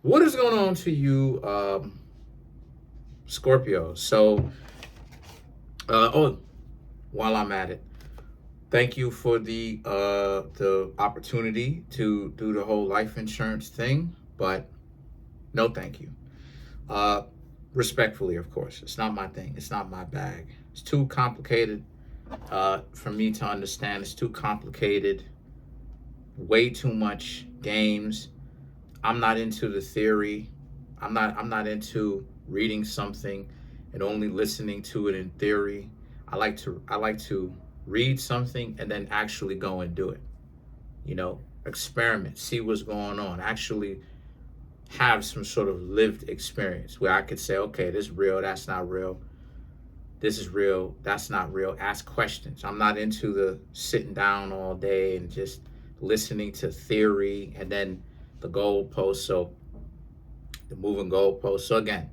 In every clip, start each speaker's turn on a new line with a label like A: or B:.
A: What is going on to you, Scorpio? Oh, while I'm at it, thank you for the opportunity to do the whole life insurance thing, but no, thank you. Uh, Respectfully, of course, it's not my thing. It's not my bag. It's too complicated for me to understand. It's too complicated. Way too much games. I'm not into the theory. I'm not into reading something and only listening to it in theory. I like to read something and then actually go and do it. Experiment, see what's going on. Actually have some sort of lived experience where I could say, okay, this is real, that's not real. This is real, that's not real. Ask questions. I'm not into the sitting down all day and just listening to theory and then the goalposts. So the moving goalposts. So again,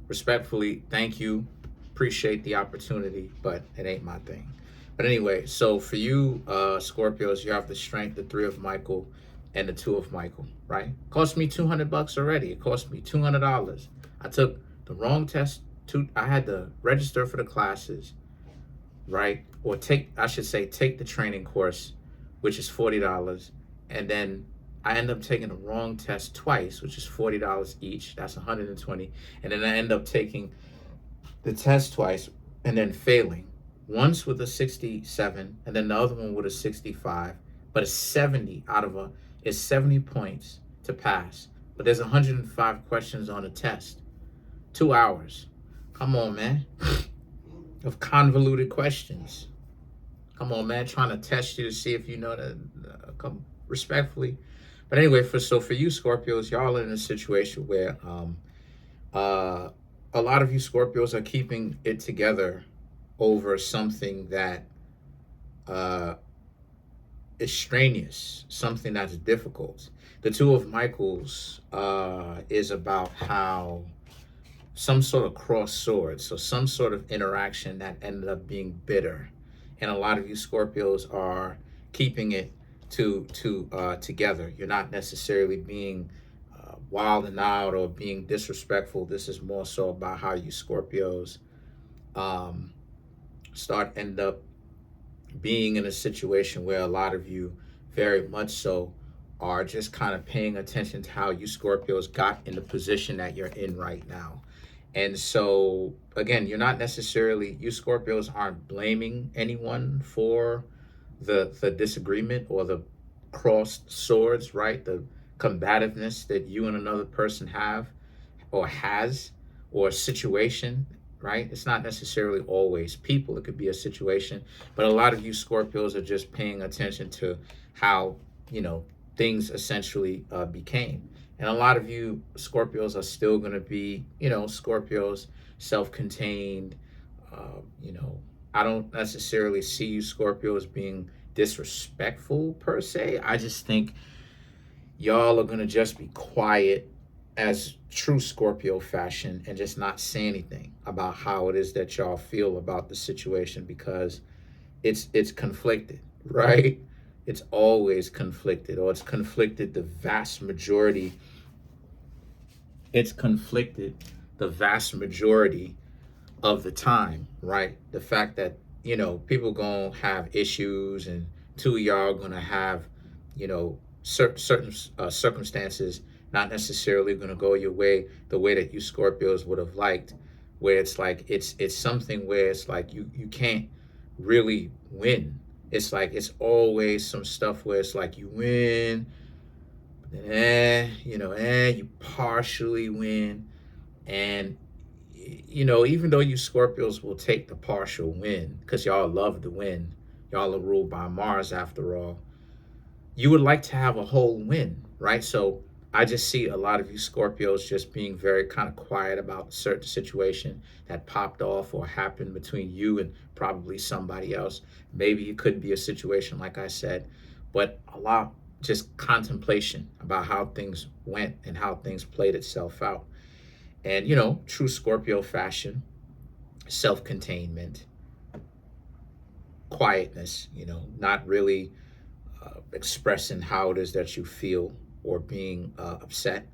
A: respectfully, thank you. Appreciate the opportunity, but it ain't my thing. But anyway, so for you, Scorpios, you have the strength, the three of Michael, and the two of Michael, right? Cost me $200 already. It cost me $200. I took the wrong test. I had to register for the classes, right? Or I should say, take the training course, which is $40, and then I end up taking the wrong test twice, which is $40 each. That's 120, and then I end up taking the test twice and then failing. Once with a 67, and then the other one with a 65, but a 70 out of a is 70 points to pass. But there's 105 questions on the test. 2 hours. Come on, man. Of convoluted questions. Come on, man, trying to test you to see if you know that. Come respectfully, but anyway, for you Scorpios, y'all are in a situation where uh, a lot of you Scorpios are keeping it together over something that uh, is strenuous, something that's difficult. The two of Michaels is about how some sort of cross swords, so some sort of interaction that ended up being bitter, and a lot of you Scorpios are keeping it together. You're not necessarily being wild and out or being disrespectful. This is more so about how you Scorpios um, end up being in a situation where a lot of you very much so are just kind of paying attention to how you Scorpios got in the position that you're in right now. And so, again, you're not necessarily, you Scorpios aren't blaming anyone for the disagreement or the crossed swords, right? The combativeness that you and another person have or has, or a situation, right? It's not necessarily always people, it could be a situation. But a lot of you Scorpios are just paying attention to how, you know, things essentially became. And a lot of you Scorpios are still going to be, Scorpios, self contained. You know, I don't necessarily see you Scorpios being disrespectful per se. I just think y'all are going to just be quiet as true Scorpio fashion and just not say anything about how it is that y'all feel about the situation because it's conflicted, right? It's always conflicted, or it's conflicted the vast majority. It's conflicted the vast majority of the time, right? The fact that, people gonna have issues and two of y'all gonna have, certain circumstances not necessarily gonna go your way the way that you Scorpios would have liked, where it's like it's something where it's like you can't really win. It's like it's always some stuff where it's like you win, you partially win, and even though you Scorpios will take the partial win because y'all love the win, y'all are ruled by Mars after all, you would like to have a whole win, right? So I just see a lot of you Scorpios just being very kind of quiet about a certain situation that popped off or happened between you and probably somebody else. Maybe it could be a situation, like I said, but a lot just contemplation about how things went and how things played itself out. And, true Scorpio fashion, self containment, quietness, not really expressing how it is that you feel or being upset.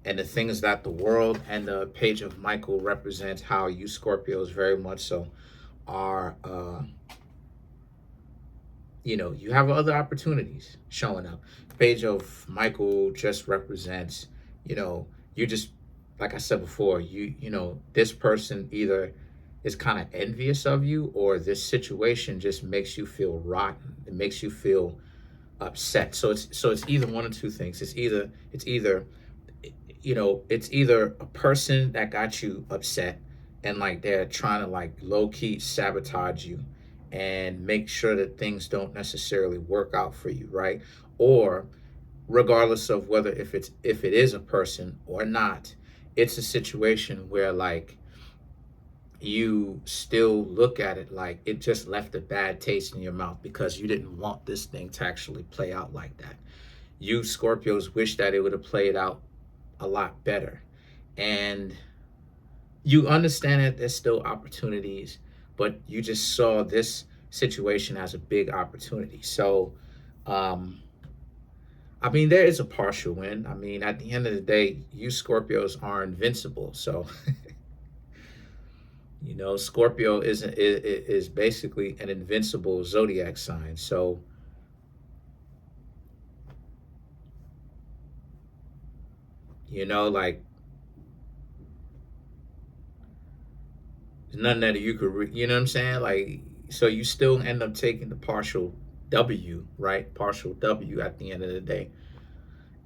A: And the thing is that the world and the page of Michael represents how you Scorpios very much so are, you have other opportunities showing up. The page of Michael just represents, you just, like I said before, this person either is kind of envious of you, or this situation just makes you feel rotten. It makes you feel upset. So it's either one of two things. It's either a person that got you upset, and like they're trying to like low key sabotage you and make sure that things don't necessarily work out for you, right? Or regardless of whether if it is a person or not, it's a situation where like you still look at it like it just left a bad taste in your mouth because you didn't want this thing to actually play out like that. You Scorpios wish that it would have played out a lot better. And you understand that there's still opportunities, but you just saw this situation as a big opportunity. So, I mean, there is a partial win. I mean, at the end of the day, you Scorpios are invincible. So, Scorpio is basically an invincible zodiac sign. So, like none that you could, you know what I'm saying? Like, so you still end up taking the partial W, right? Partial W at the end of the day.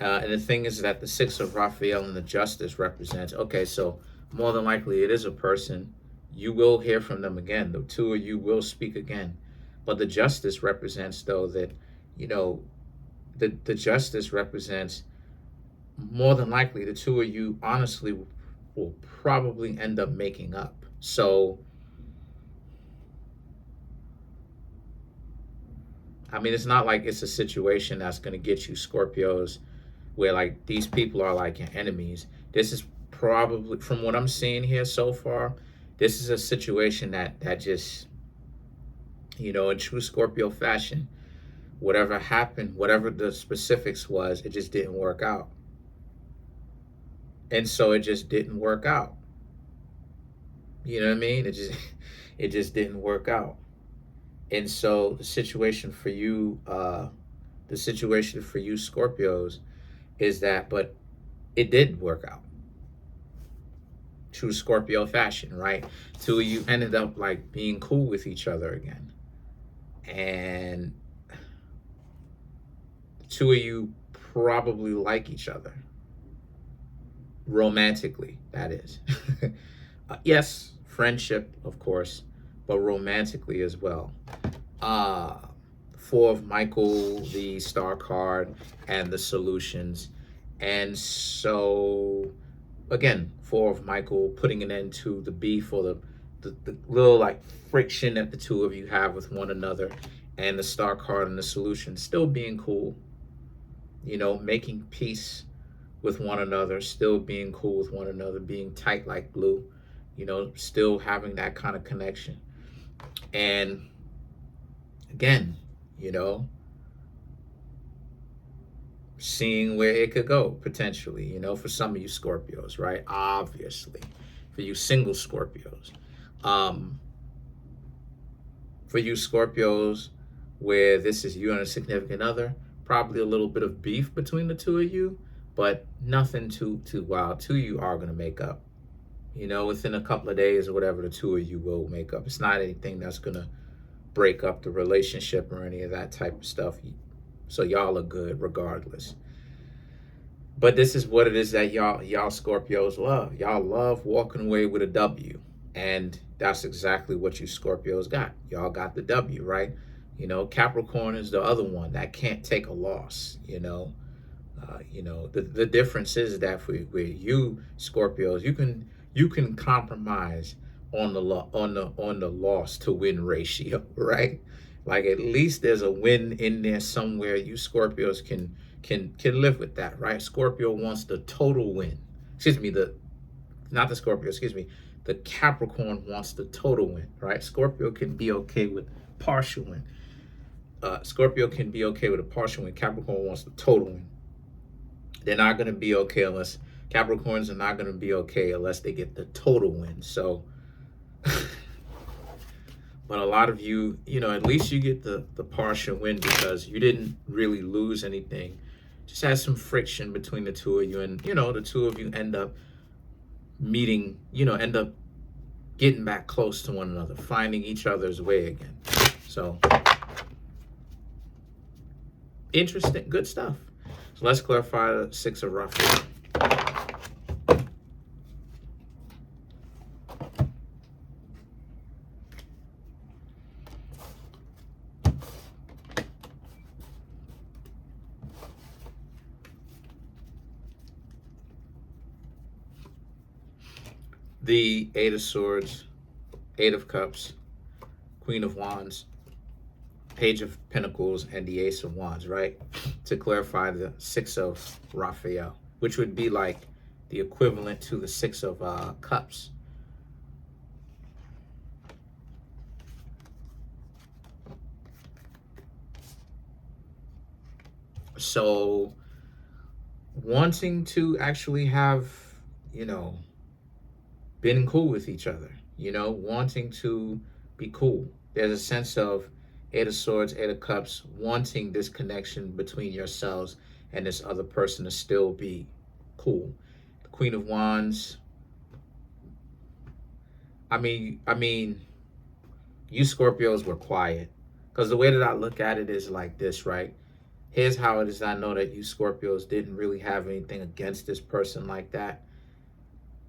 A: And the thing is that the Six of Raphael and the Justice represents, okay, so more than likely it is a person. You will hear from them again. The two of you will speak again. But the Justice represents, though, that, the Justice represents more than likely the two of you honestly will probably end up making up. So, I mean, it's not like it's a situation that's going to get you Scorpios where like these people are like your enemies. This is probably, from what I'm seeing here so far, this is a situation that just, in true Scorpio fashion, whatever happened, whatever the specifics was, it just didn't work out. And so it just didn't work out. You know what I mean? It just didn't work out. And so the situation for you Scorpios is that, but it did work out. True Scorpio fashion, right? Two of you ended up like being cool with each other again. And the two of you probably like each other. Romantically, that is. Yes, friendship, of course, but romantically as well. Four of Michael, the star card, and the solutions. And so, again, Four of Michael, putting an end to the beef or the little like friction that the two of you have with one another. And the star card and the solution, still being cool, making peace with one another, still being cool with one another, being tight like glue, still having that kind of connection. And again, seeing where it could go potentially, for some of you Scorpios, right? Obviously, for you single Scorpios. For you Scorpios, where this is you and a significant other, probably a little bit of beef between the two of you, but nothing too wild. Two of you are going to make up. Within a couple of days or whatever, the two of you will make up. It's not anything that's going to break up the relationship or any of that type of stuff. So y'all are good regardless. But this is what it is that y'all Scorpios love. Y'all love walking away with a W. And that's exactly what you Scorpios got. Y'all got the W, right? Capricorn is the other one that can't take a loss, the difference is that for you Scorpios, you can compromise on the loss to win ratio, right? Like at least there's a win in there somewhere. You Scorpios can live with that, right? Scorpio wants the total win. The Capricorn wants the total win, right? Scorpio can be okay with partial win. Scorpio can be okay with a partial win. Capricorn wants the total win. They're not going to be okay unless Capricorns are not going to be okay unless they get the total win. So, but a lot of you, at least you get the partial win because you didn't really lose anything. Just had some friction between the two of you, and the two of you end up meeting, end up getting back close to one another, finding each other's way again. So, interesting, good stuff. So let's clarify the Six of Raphael. The Eight of Swords, Eight of Cups, Queen of Wands, Page of Pentacles, and the Ace of Wands, right? To clarify the Six of Raphael, which would be like the equivalent to the Six of Cups. So wanting to actually have, been cool with each other, wanting to be cool. There's a sense of Eight of Swords, Eight of Cups, wanting this connection between yourselves and this other person to still be cool. The Queen of Wands, I mean, you Scorpios were quiet. Because the way that I look at it is like this, right? Here's how it is. I know that you Scorpios didn't really have anything against this person like that.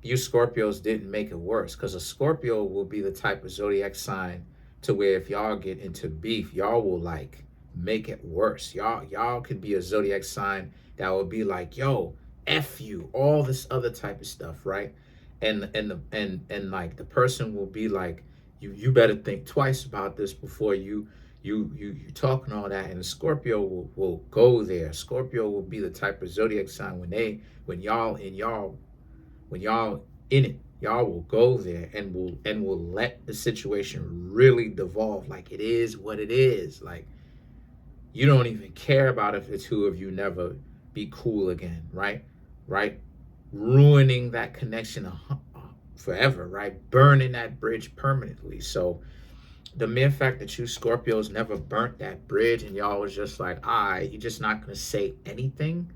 A: You Scorpios didn't make it worse, because a Scorpio will be the type of zodiac sign to where if y'all get into beef, y'all will like make it worse. Y'all could be a zodiac sign that will be like, yo, F you, all this other type of stuff, right? And like the person will be like, you better think twice about this before you talking all that. And Scorpio will go there. Scorpio will be the type of zodiac sign when y'all in it, y'all will go there and will let the situation really devolve. Like, it is what it is. Like, you don't even care about if the two of you never be cool again, right? Ruining that connection forever, right? Burning that bridge permanently. So the mere fact that you Scorpios never burnt that bridge and y'all was just like, you're just not gonna say anything,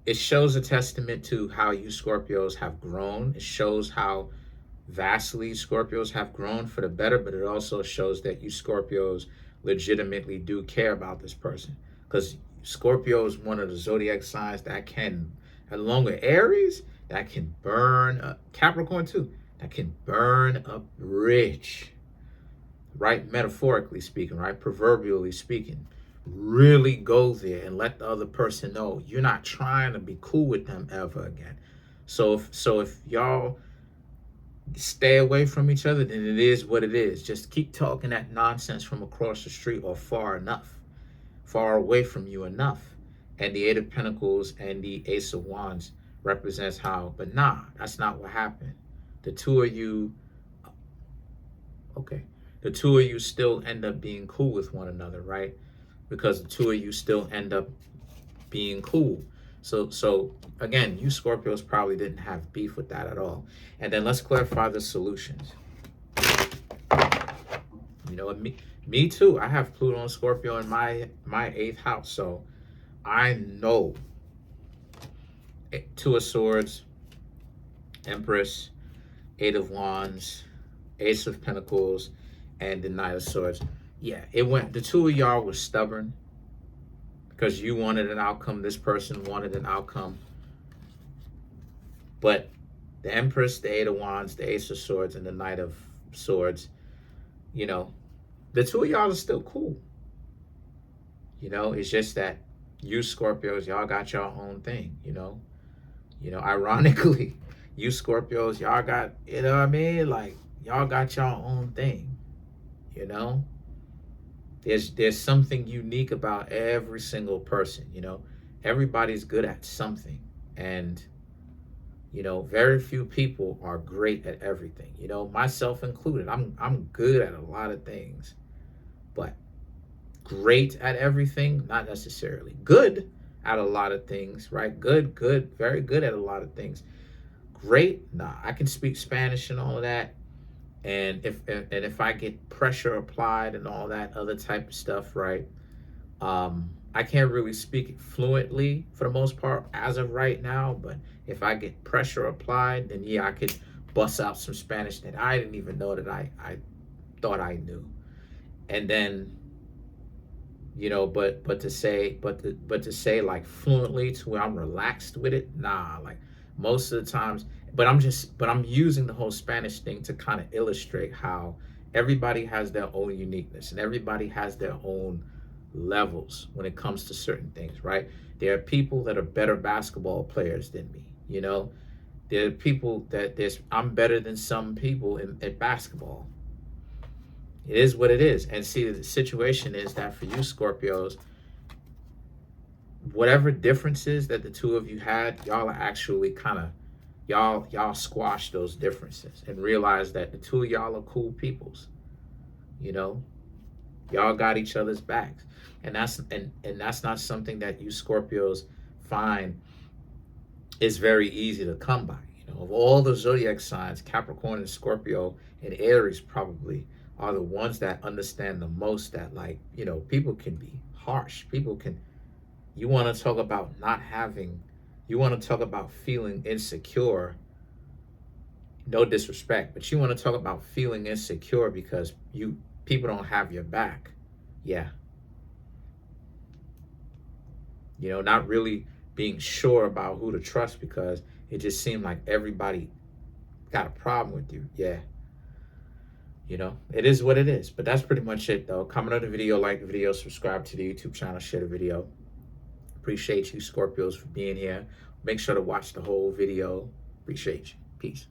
A: it shows a testament to how you Scorpios have grown. It shows how vastly Scorpios have grown for the better, but it also shows that you Scorpios legitimately do care about this person. Because Scorpio is one of the zodiac signs that can, along with Aries, that can burn up, Capricorn too, that can burn a bridge, right? Metaphorically speaking, right? Proverbially speaking. Really go there and let the other person know you're not trying to be cool with them ever again. So if y'all stay away from each other, then it is what it is. Just keep talking that nonsense from across the street or far away from you enough. And the Eight of Pentacles and the Ace of Wands represents how, but that's not what happened. The two of you still end up being cool with one another, right? Because the two of you still end up being cool. So again, you Scorpios probably didn't have beef with that at all. And then let's clarify the solutions. Me too. I have Pluto and Scorpio in my 8th house, so I know Two of Swords, Empress, Eight of Wands, Ace of Pentacles, and the Knight of Swords. Yeah, the two of y'all were stubborn because you wanted an outcome. This person wanted an outcome. But the Empress, the Eight of Wands, the Ace of Swords, and the Knight of Swords, the two of y'all are still cool. It's just that you Scorpios, y'all got your own thing, ironically, you Scorpios, y'all got, like, y'all got your own thing, There's something unique about every single person, Everybody's good at something. And, very few people are great at everything, myself included. I'm good at a lot of things, but great at everything, not necessarily. Good, at a lot of things, right? Good, good, very good at a lot of things. Great. Nah, I can speak Spanish and all of that. And if I get pressure applied and all that other type of stuff, right? I can't really speak it fluently for the most part as of right now, but if I get pressure applied, then yeah, I could bust out some Spanish that I didn't even know that I thought I knew. And then, but to say like fluently to where I'm relaxed with it, nah, like most of the times, but I'm using the whole Spanish thing to kind of illustrate how everybody has their own uniqueness and everybody has their own levels when it comes to certain things, right? There are people that are better basketball players than me, There are people that I'm better than some people at basketball. It is what it is. And see, the situation is that for you Scorpios, whatever differences that the two of you had, y'all are actually kind of y'all squash those differences and realize that the two of y'all are cool peoples. You know, y'all got each other's backs, and that's not something that you Scorpios find is very easy to come by. Of all the zodiac signs, Capricorn and Scorpio and Aries probably are the ones that understand the most that, like, people can be harsh. People can, you want to talk about you want to talk about feeling insecure. No disrespect, but you want to talk about feeling insecure because people don't have your back. Yeah. Not really being sure about who to trust because it just seemed like everybody got a problem with you. Yeah. It is what it is. But that's pretty much it, though. Comment on the video, like the video, subscribe to the YouTube channel, share the video. Appreciate you, Scorpios, for being here. Make sure to watch the whole video. Appreciate you. Peace.